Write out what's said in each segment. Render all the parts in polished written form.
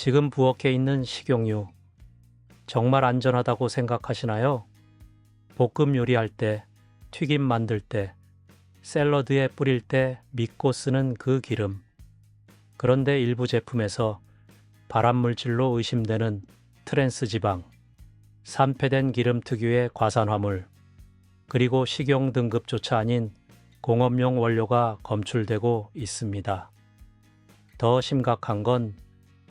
지금 부엌에 있는 식용유 정말 안전하다고 생각하시나요? 볶음 요리할 때, 튀김 만들 때, 샐러드에 뿌릴 때 믿고 쓰는 그 기름. 그런데 일부 제품에서 발암물질로 의심되는 트랜스 지방, 산패된 기름 특유의 과산화물, 그리고 식용 등급조차 아닌 공업용 원료가 검출되고 있습니다. 더 심각한 건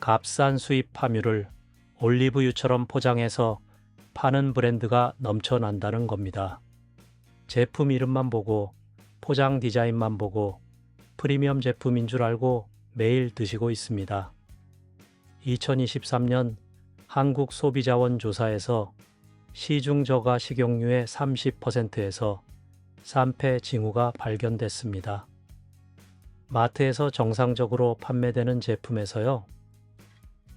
값싼 수입 함유를 올리브유처럼 포장해서 파는 브랜드가 넘쳐난다는 겁니다. 제품 이름만 보고, 포장 디자인만 보고 프리미엄 제품인 줄 알고 매일 드시고 있습니다. 2023년 한국소비자원 조사에서 시중 저가 식용유의 30%에서 산패 징후가 발견됐습니다. 마트에서 정상적으로 판매되는 제품에서요.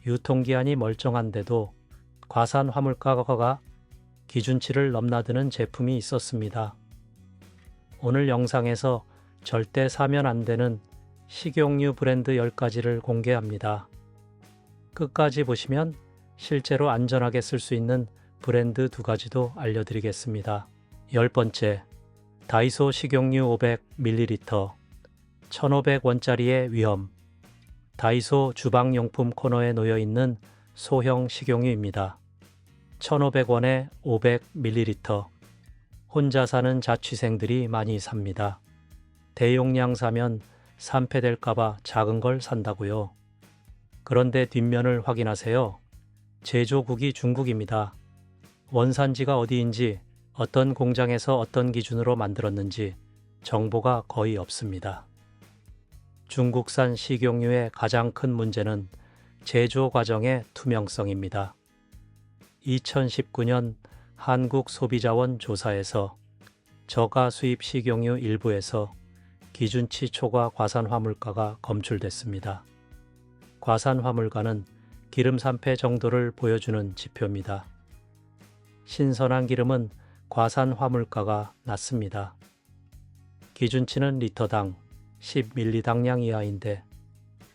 유통기한이 멀쩡한데도 과산 화물가가 기준치를 넘나드는 제품이 있었습니다. 오늘 영상에서 절대 사면 안 되는 식용유 브랜드 10가지를 공개합니다. 끝까지 보시면 실제로 안전하게 쓸 수 있는 브랜드 2가지도 알려드리겠습니다. 10번째, 다이소 식용유 500ml 1,500원짜리의 위험. 다이소 주방용품 코너에 놓여있는 소형 식용유입니다. 1,500원에 500ml. 혼자 사는 자취생들이 많이 삽니다. 대용량 사면 산패될까봐 작은 걸 산다고요. 그런데 뒷면을 확인하세요. 제조국이 중국입니다. 원산지가 어디인지, 어떤 공장에서 어떤 기준으로 만들었는지 정보가 거의 없습니다. 중국산 식용유의 가장 큰 문제는 제조 과정의 투명성입니다. 2019년 한국소비자원 조사에서 저가 수입 식용유 일부에서 기준치 초과 과산화물가가 검출됐습니다. 과산화물가는 기름 산패 정도를 보여주는 지표입니다. 신선한 기름은 과산화물가가 낮습니다. 기준치는 리터당 10ml당 이하인데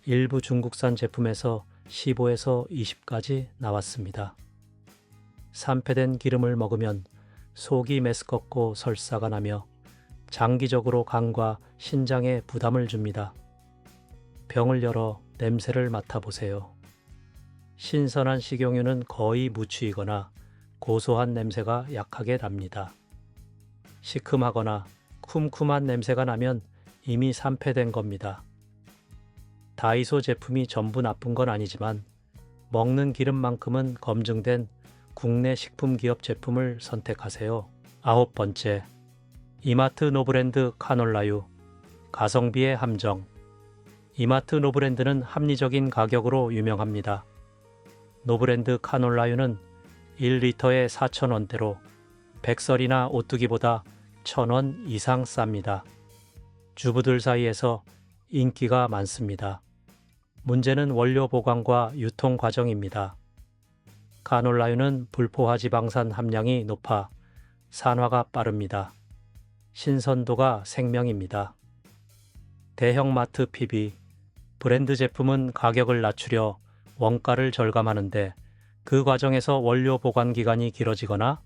일부 중국산 제품에서 15에서 20까지 나왔습니다. 산패된 기름을 먹으면 속이 메스껍고 설사가 나며 장기적으로 간과 신장에 부담을 줍니다. 병을 열어 냄새를 맡아보세요. 신선한 식용유는 거의 무취이거나 고소한 냄새가 약하게 납니다. 시큼하거나 쿰쿰한 냄새가 나면 이미 산패된 겁니다. 다이소 제품이 전부 나쁜 건 아니지만 먹는 기름만큼은 검증된 국내 식품기업 제품을 선택하세요. 9번째, 이마트 노브랜드 카놀라유, 가성비의 함정. 이마트 노브랜드는 합리적인 가격으로 유명합니다. 노브랜드 카놀라유는 1리터에 4,000원대로 백설이나 오뚜기보다 1,000원 이상 쌉니다. 주부들 사이에서 인기가 많습니다. 문제는 원료 보관과 유통 과정입니다. 카놀라유는 불포화 지방산 함량이 높아 산화가 빠릅니다. 신선도가 생명입니다. 대형마트 PB, 브랜드 제품은 가격을 낮추려 원가를 절감하는데 그 과정에서 원료 보관 기간이 길어지거나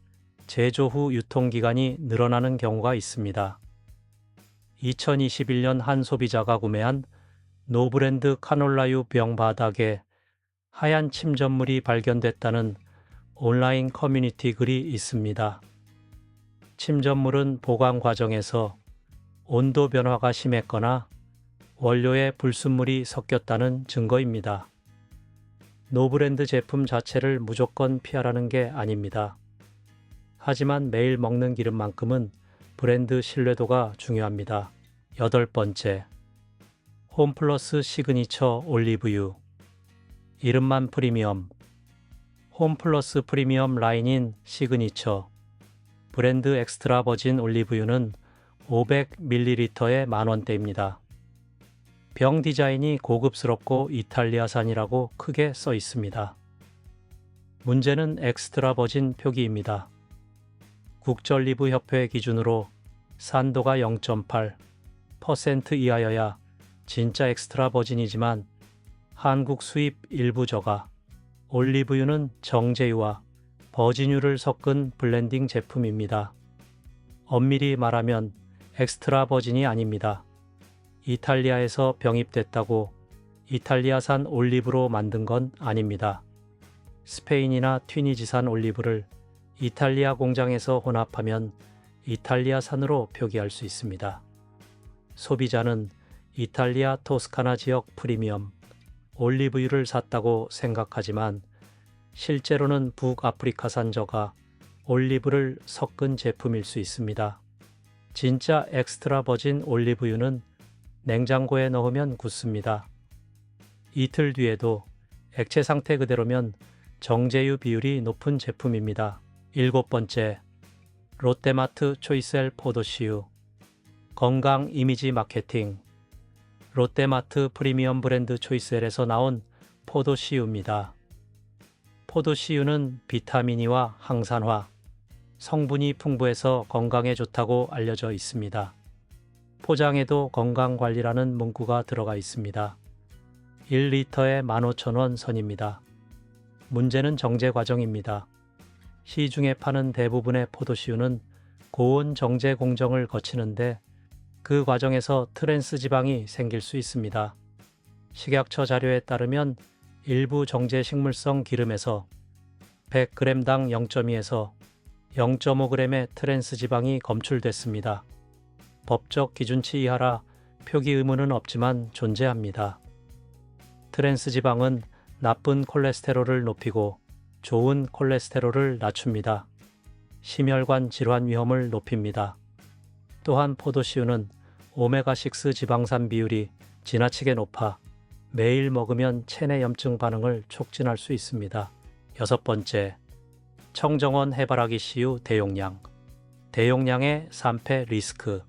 제조 후 유통 기간이 늘어나는 경우가 있습니다. 2021년 한 소비자가 구매한 노브랜드 카놀라유 병 바닥에 하얀 침전물이 발견됐다는 온라인 커뮤니티 글이 있습니다. 침전물은 보관 과정에서 온도 변화가 심했거나 원료에 불순물이 섞였다는 증거입니다. 노브랜드 제품 자체를 무조건 피하라는 게 아닙니다. 하지만 매일 먹는 기름만큼은 브랜드 신뢰도가 중요합니다. 8번째, 홈플러스 시그니처 올리브유. 이름만 프리미엄. 홈플러스 프리미엄 라인인 시그니처 브랜드 엑스트라 버진 올리브유는 500ml에 만원대입니다. 병 디자인이 고급스럽고 이탈리아산이라고 크게 써 있습니다. 문제는 엑스트라 버진 표기입니다. 국전리브협회 기준으로 산도가 0.8% 이하여야 진짜 엑스트라 버진이지만 한국 수입 일부 저가. 올리브유는 정제유와 버진유를 섞은 블렌딩 제품입니다. 엄밀히 말하면 엑스트라 버진이 아닙니다. 이탈리아에서 병입됐다고 이탈리아산 올리브로 만든 건 아닙니다. 스페인이나 튀니지산 올리브를 이탈리아 공장에서 혼합하면 이탈리아산으로 표기할 수 있습니다. 소비자는 이탈리아 토스카나 지역 프리미엄 올리브유를 샀다고 생각하지만 실제로는 북아프리카산 저가 올리브를 섞은 제품일 수 있습니다. 진짜 엑스트라 버진 올리브유는 냉장고에 넣으면 굳습니다. 이틀 뒤에도 액체 상태 그대로면 정제유 비율이 높은 제품입니다. 7번째, 롯데마트 초이스엘 포도씨유. 건강 이미지 마케팅. 롯데마트 프리미엄 브랜드 초이스엘에서 나온 포도씨유입니다. 포도씨유는 비타민이와 항산화, 성분이 풍부해서 건강에 좋다고 알려져 있습니다. 포장에도 건강관리라는 문구가 들어가 있습니다. 1리터에 15,000원 선입니다. 문제는 정제 과정입니다. 시중에 파는 대부분의 포도씨유는 고온 정제 공정을 거치는데 그 과정에서 트랜스 지방이 생길 수 있습니다. 식약처 자료에 따르면 일부 정제 식물성 기름에서 100g당 0.2에서 0.5g의 트랜스 지방이 검출됐습니다. 법적 기준치 이하라 표기 의무는 없지만 존재합니다. 트랜스 지방은 나쁜 콜레스테롤을 높이고 좋은 콜레스테롤을 낮춥니다. 심혈관 질환 위험을 높입니다. 또한 포도씨유는 오메가6 지방산 비율이 지나치게 높아 매일 먹으면 체내 염증 반응을 촉진할 수 있습니다. 6번째, 청정원 해바라기 씨유 대용량. 대용량의 산패 리스크.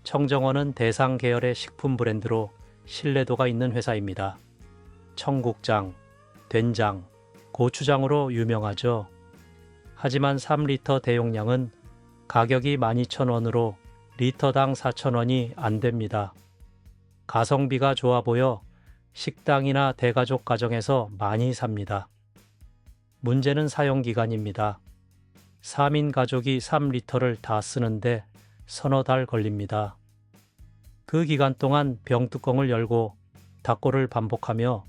청정원은 대상 계열의 식품 브랜드로 신뢰도가 있는 회사입니다. 청국장, 된장, 고추장으로 유명하죠. 하지만 3리터 대용량은 가격이 12,000원으로 리터당 4,000원이 안 됩니다. 가성비가 좋아 보여 식당이나 대가족 가정에서 많이 삽니다. 문제는 사용기간입니다. 3인 가족이 3리터를 다 쓰는데 서너 달 걸립니다. 그 기간 동안 병뚜껑을 열고 닫고를 반복하며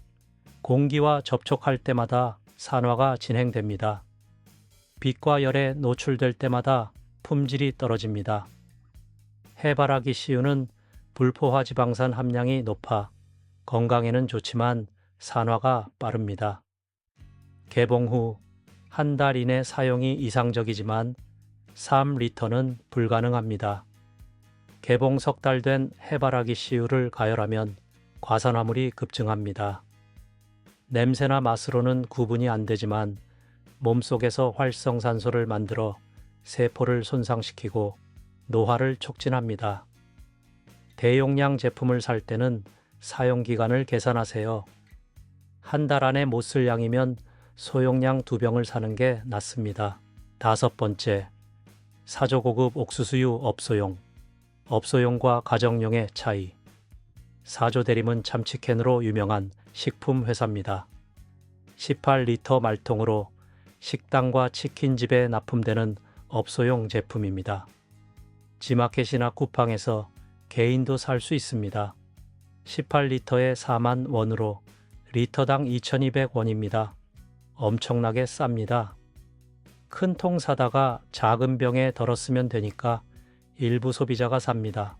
공기와 접촉할 때마다 산화가 진행됩니다. 빛과 열에 노출될 때마다 품질이 떨어집니다. 해바라기 씨유는 불포화 지방산 함량이 높아 건강에는 좋지만 산화가 빠릅니다. 개봉 후 한 달 이내 사용이 이상적이지만 3리터는 불가능합니다. 개봉 석 달 된 해바라기 씨유를 가열하면 과산화물이 급증합니다. 냄새나 맛으로는 구분이 안 되지만 몸속에서 활성산소를 만들어 세포를 손상시키고 노화를 촉진합니다. 대용량 제품을 살 때는 사용기간을 계산하세요. 한 달 안에 못 쓸 양이면 소용량 2병을 사는 게 낫습니다. 5번째, 사조고급 옥수수유 업소용. 업소용과 가정용의 차이. 사조대림은 참치캔으로 유명한 식품 회사입니다. 18리터 말통으로 식당과 치킨집에 납품되는 업소용 제품입니다. 지마켓이나 쿠팡에서 개인도 살 수 있습니다. 18리터에 4만 원으로 리터당 2,200원입니다. 엄청나게 쌉니다. 큰 통 사다가 작은 병에 덜었으면 되니까 일부 소비자가 삽니다.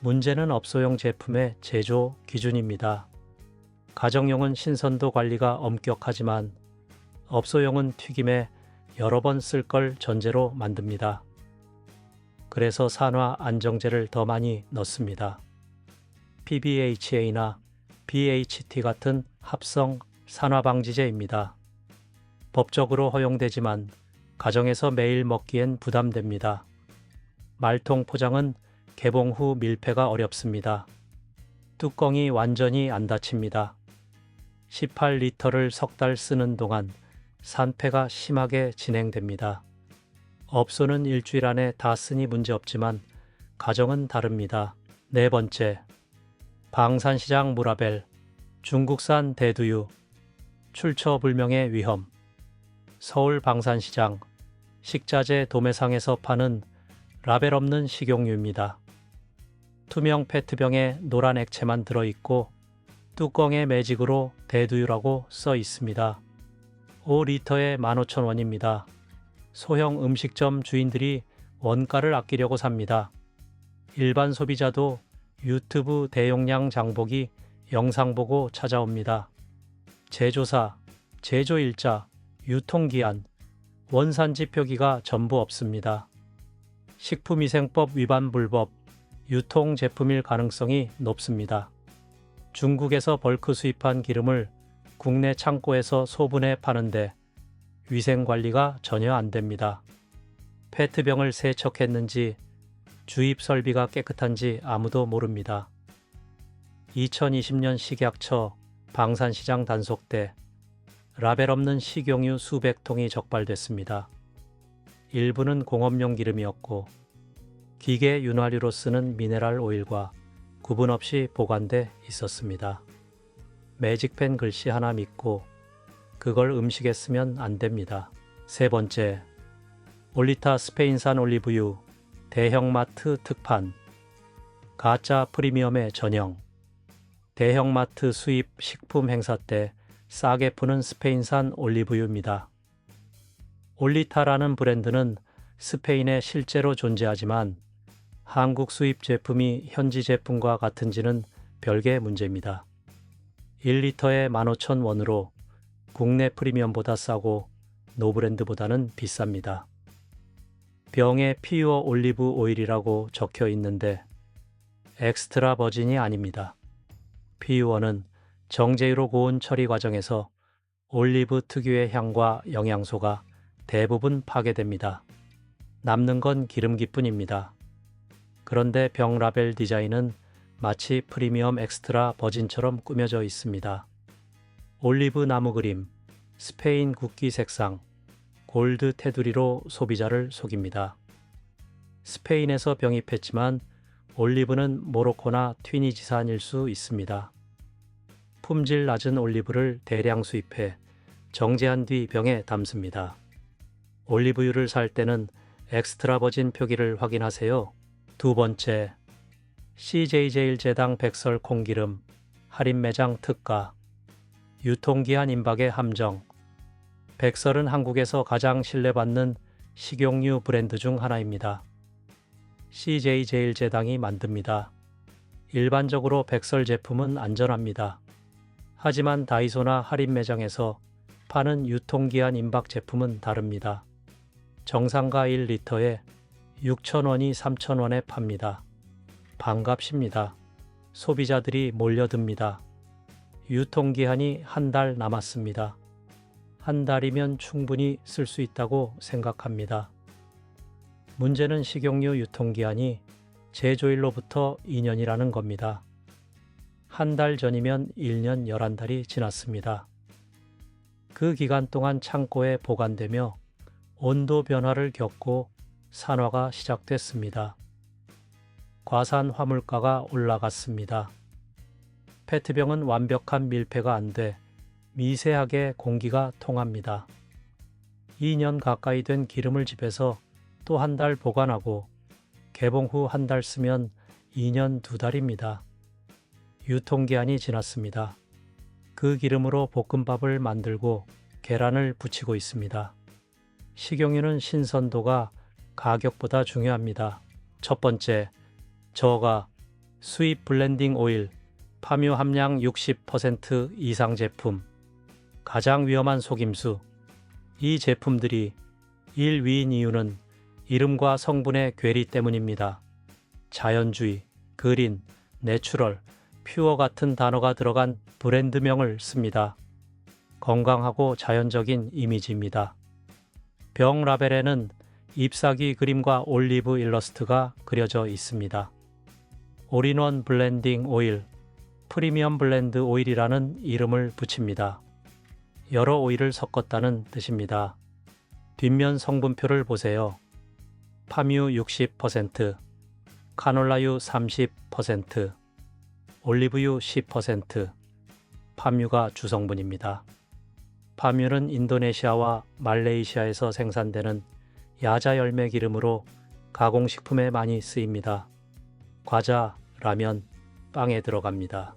문제는 업소용 제품의 제조 기준입니다. 가정용은 신선도 관리가 엄격하지만 업소용은 튀김에 여러 번 쓸 걸 전제로 만듭니다. 그래서 산화 안정제를 더 많이 넣습니다. PBHA나 BHT 같은 합성 산화방지제입니다. 법적으로 허용되지만 가정에서 매일 먹기엔 부담됩니다. 말통 포장은 개봉 후 밀폐가 어렵습니다. 뚜껑이 완전히 안 닫힙니다. 18리터를 석 달 쓰는 동안 산패가 심하게 진행됩니다. 업소는 일주일 안에 다 쓰니 문제없지만 가정은 다릅니다. 4번째, 방산시장 무라벨. 중국산 대두유, 출처 불명의 위험. 서울 방산시장 식자재 도매상에서 파는 라벨 없는 식용유입니다. 투명 페트병에 노란 액체만 들어있고 뚜껑에 매직으로 대두유라고 써 있습니다. 5리터에 15,000원입니다. 소형 음식점 주인들이 원가를 아끼려고 삽니다. 일반 소비자도 유튜브 대용량 장보기 영상 보고 찾아옵니다. 제조사, 제조일자, 유통기한, 원산지 표기가 전부 없습니다. 식품위생법 위반 불법, 유통 제품일 가능성이 높습니다. 중국에서 벌크 수입한 기름을 국내 창고에서 소분해 파는데 위생관리가 전혀 안 됩니다. 페트병을 세척했는지 주입 설비가 깨끗한지 아무도 모릅니다. 2020년 식약처 방산시장 단속대 라벨 없는 식용유 수백 통이 적발됐습니다. 일부는 공업용 기름이었고 기계 윤활유로 쓰는 미네랄 오일과 구분 없이 보관돼 있었습니다. 매직펜 글씨 하나 믿고 그걸 음식에 쓰면 안 됩니다. 세 번째, 올리타 스페인산 올리브유 대형마트 특판 가짜 프리미엄의 전형. 대형마트 수입 식품 행사 때 싸게 푸는 스페인산 올리브유입니다. 올리타라는 브랜드는 스페인에 실제로 존재하지만 한국 수입 제품이 현지 제품과 같은지는 별개 문제입니다. 1리터에 15,000원으로 국내 프리미엄보다 싸고 노브랜드보다는 비쌉니다. 병에 피유어 올리브 오일이라고 적혀 있는데 엑스트라 버진이 아닙니다. 피유어는 정제유로 고온 처리 과정에서 올리브 특유의 향과 영양소가 대부분 파괴됩니다. 남는 건 기름기뿐입니다. 그런데 병 라벨 디자인은 마치 프리미엄 엑스트라 버진처럼 꾸며져 있습니다. 올리브 나무 그림, 스페인 국기 색상, 골드 테두리로 소비자를 속입니다. 스페인에서 병입했지만 올리브는 모로코나 튀니지산일 수 있습니다. 품질 낮은 올리브를 대량 수입해 정제한 뒤 병에 담습니다. 올리브유를 살 때는 엑스트라 버진 표기를 확인하세요. 두 번째, CJ제일제당 백설 콩기름 할인 매장 특가. 유통기한 임박의 함정. 백설은 한국에서 가장 신뢰받는 식용유 브랜드 중 하나입니다. CJ제일제당이 만듭니다. 일반적으로 백설 제품은 안전합니다. 하지만 다이소나 할인 매장에서 파는 유통기한 임박 제품은 다릅니다. 정상가 1리터에 6,000원이 3,000원에 팝니다. 반갑습니다. 소비자들이 몰려듭니다. 유통기한이 한 달 남았습니다. 한 달이면 충분히 쓸 수 있다고 생각합니다. 문제는 식용유 유통기한이 제조일로부터 2년이라는 겁니다. 한 달 전이면 1년 11달이 지났습니다. 그 기간 동안 창고에 보관되며 온도 변화를 겪고 산화가 시작됐습니다. 과산 화물가가 올라갔습니다. 페트병은 완벽한 밀폐가 안 돼 미세하게 공기가 통합니다. 2년 가까이 된 기름을 집에서 또 한 달 보관하고 개봉 후 한 달 쓰면 2년 2달입니다. 유통기한이 지났습니다. 그 기름으로 볶음밥을 만들고 계란을 부치고 있습니다. 식용유는 신선도가 가격보다 중요합니다. 첫 번째, 저가 수입 블렌딩 오일, 파묘 함량 60% 이상 제품. 가장 위험한 속임수. 이 제품들이 1위인 이유는 이름과 성분의 괴리 때문입니다. 자연주의, 그린, 내추럴, 퓨어 같은 단어가 들어간 브랜드명을 씁니다. 건강하고 자연적인 이미지입니다. 병 라벨에는 잎사귀 그림과 올리브 일러스트가 그려져 있습니다. 올인원 블렌딩 오일, 프리미엄 블렌드 오일이라는 이름을 붙입니다. 여러 오일을 섞었다는 뜻입니다. 뒷면 성분표를 보세요. 파뮤 60%, 카놀라유 30%, 올리브유 10%, 파뮤가 주성분입니다. 파뮤는 인도네시아와 말레이시아에서 생산되는 야자 열매 기름으로 가공식품에 많이 쓰입니다. 과자, 라면, 빵에 들어갑니다.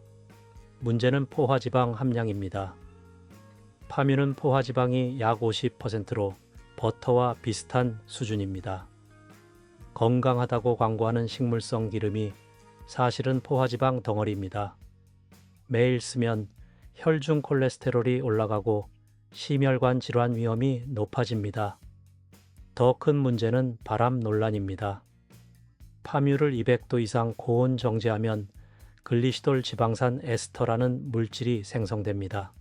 문제는 포화지방 함량입니다. 파뮤는 포화지방이 약 50%로 버터와 비슷한 수준입니다. 건강하다고 광고하는 식물성 기름이 사실은 포화지방 덩어리입니다. 매일 쓰면 혈중 콜레스테롤이 올라가고 심혈관 질환 위험이 높아집니다. 더 큰 문제는 발암 논란입니다. 파뮤를 200도 이상 고온 정제하면 글리시돌 지방산 에스터라는 물질이 생성됩니다.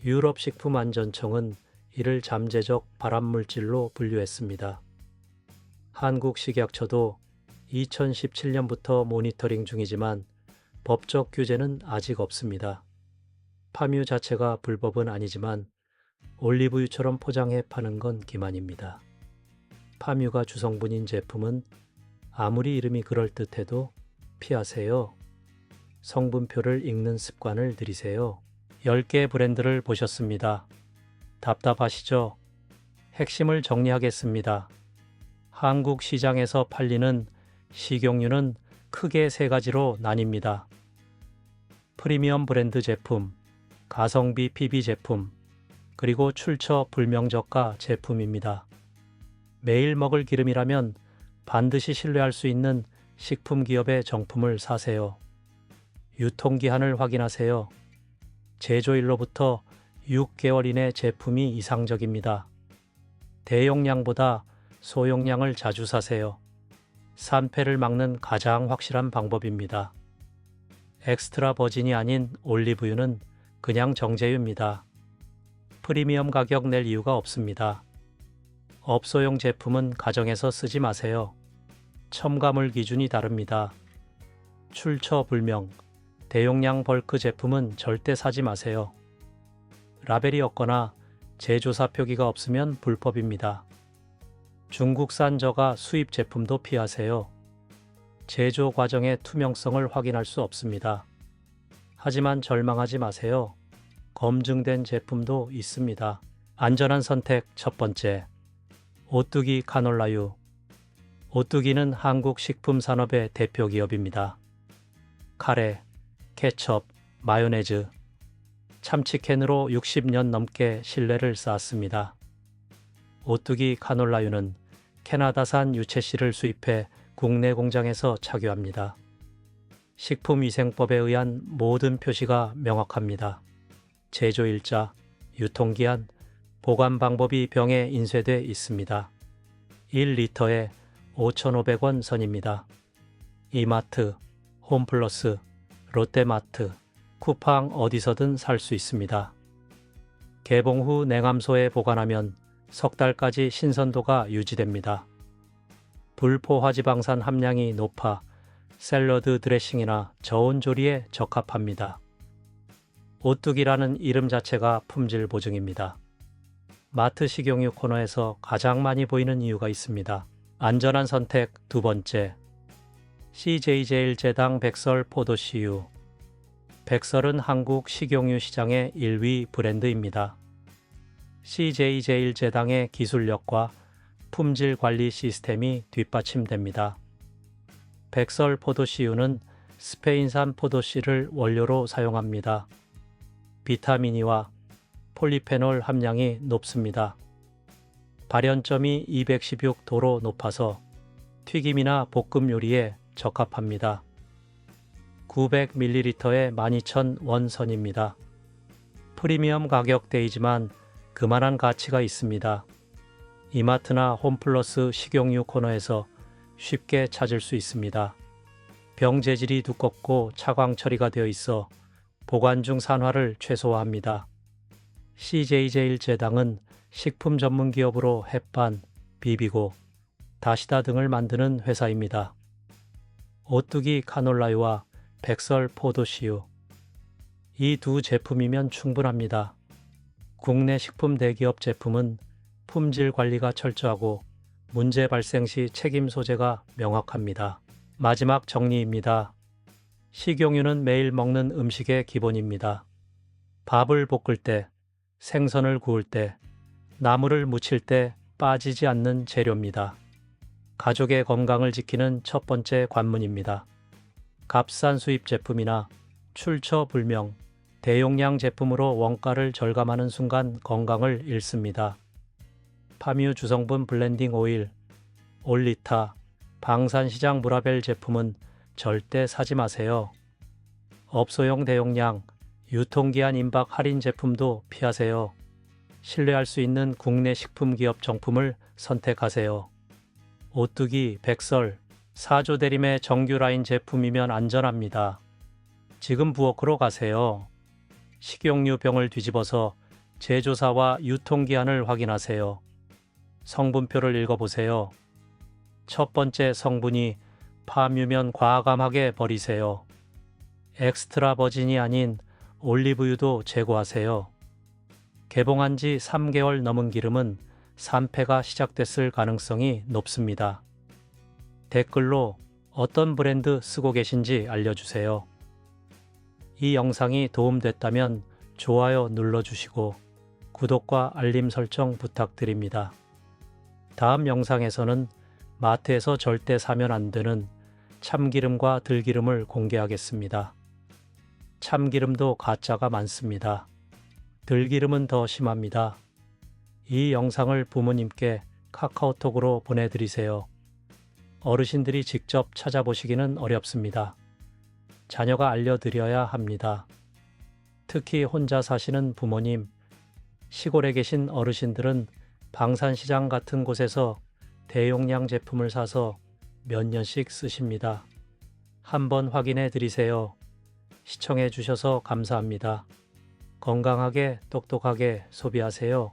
유럽 식품안전청은 이를 잠재적 발암물질로 분류했습니다. 한국식약처도 2017년부터 모니터링 중이지만 법적 규제는 아직 없습니다. 파뮤 자체가 불법은 아니지만 올리브유처럼 포장해 파는 건 기만입니다. 파뮤가 주성분인 제품은 아무리 이름이 그럴듯해도 피하세요. 성분표를 읽는 습관을 들이세요. 10개 브랜드를 보셨습니다. 답답하시죠? 핵심을 정리하겠습니다. 한국 시장에서 팔리는 식용유는 크게 3가지로 나뉩니다. 프리미엄 브랜드 제품, 가성비 PB 제품, 그리고 출처 불명저가 제품입니다. 매일 먹을 기름이라면 반드시 신뢰할 수 있는 식품 기업의 정품을 사세요. 유통기한을 확인하세요. 제조일로부터 6개월 이내 제품이 이상적입니다. 대용량보다 소용량을 자주 사세요. 산패를 막는 가장 확실한 방법입니다. 엑스트라 버진이 아닌 올리브유는 그냥 정제유입니다. 프리미엄 가격 낼 이유가 없습니다. 업소용 제품은 가정에서 쓰지 마세요. 첨가물 기준이 다릅니다. 출처 불명, 대용량 벌크 제품은 절대 사지 마세요. 라벨이 없거나 제조사 표기가 없으면 불법입니다. 중국산 저가 수입 제품도 피하세요. 제조 과정의 투명성을 확인할 수 없습니다. 하지만 절망하지 마세요. 검증된 제품도 있습니다. 안전한 선택 첫 번째. 오뚜기 카놀라유. 오뚜기는 한국 식품 산업의 대표 기업입니다. 카레, 케첩, 마요네즈, 참치캔으로 60년 넘게 신뢰를 쌓았습니다. 오뚜기 카놀라유는 캐나다산 유채씨를 수입해 국내 공장에서 착유합니다. 식품위생법에 의한 모든 표시가 명확합니다. 제조일자, 유통기한, 보관 방법이 병에 인쇄돼 있습니다. 1리터에 5,500원 선입니다. 이마트, 홈플러스, 롯데마트, 쿠팡 어디서든 살 수 있습니다. 개봉 후 냉암소에 보관하면 석 달까지 신선도가 유지됩니다. 불포화지방산 함량이 높아 샐러드 드레싱이나 저온 조리에 적합합니다. 오뚜기라는 이름 자체가 품질 보증입니다. 마트 식용유 코너에서 가장 많이 보이는 이유가 있습니다. 안전한 선택 두 번째. CJ제일제당 백설 포도씨유. 백설은 한국 식용유 시장의 1위 브랜드입니다. CJ제일제당의 기술력과 품질 관리 시스템이 뒷받침됩니다. 백설 포도씨유는 스페인산 포도씨를 원료로 사용합니다. 비타민E와 폴리페놀 함량이 높습니다. 발연점이 216도로 높아서 튀김이나 볶음 요리에 적합합니다. 900ml에 12,000원 선입니다. 프리미엄 가격대이지만 그만한 가치가 있습니다. 이마트나 홈플러스 식용유 코너에서 쉽게 찾을 수 있습니다. 병 재질이 두껍고 차광 처리가 되어 있어 보관 중 산화를 최소화합니다. CJ제일제당은 식품 전문 기업으로 햇반, 비비고, 다시다 등을 만드는 회사입니다. 오뚜기 카놀라유와 백설 포도씨유. 이 두 제품이면 충분합니다. 국내 식품 대기업 제품은 품질 관리가 철저하고 문제 발생 시 책임 소재가 명확합니다. 마지막 정리입니다. 식용유는 매일 먹는 음식의 기본입니다. 밥을 볶을 때, 생선을 구울 때, 나물을 무칠 때 빠지지 않는 재료입니다. 가족의 건강을 지키는 첫 번째 관문입니다. 값싼 수입 제품이나 출처 불명, 대용량 제품으로 원가를 절감하는 순간 건강을 잃습니다. 파뮤 주성분 블렌딩 오일, 올리타, 방산시장 무라벨 제품은 절대 사지 마세요. 업소용 대용량, 유통기한 임박 할인 제품도 피하세요. 신뢰할 수 있는 국내 식품기업 정품을 선택하세요. 오뚜기, 백설, 사조 대림의 정규 라인 제품이면 안전합니다. 지금 부엌으로 가세요. 식용유 병을 뒤집어서 제조사와 유통기한을 확인하세요. 성분표를 읽어보세요. 첫 번째 성분이 파뮤면 과감하게 버리세요. 엑스트라 버진이 아닌 올리브유도 제거하세요. 개봉한 지 3개월 넘은 기름은 산패가 시작됐을 가능성이 높습니다. 댓글로 어떤 브랜드 쓰고 계신지 알려주세요. 이 영상이 도움됐다면 좋아요 눌러주시고 구독과 알림 설정 부탁드립니다. 다음 영상에서는 마트에서 절대 사면 안 되는 참기름과 들기름을 공개하겠습니다. 참기름도 가짜가 많습니다. 들기름은 더 심합니다. 이 영상을 부모님께 카카오톡으로 보내드리세요. 어르신들이 직접 찾아보시기는 어렵습니다. 자녀가 알려드려야 합니다. 특히 혼자 사시는 부모님, 시골에 계신 어르신들은 방산시장 같은 곳에서 대용량 제품을 사서 몇 년씩 쓰십니다. 한번 확인해 드리세요. 시청해 주셔서 감사합니다. 건강하게 똑똑하게 소비하세요.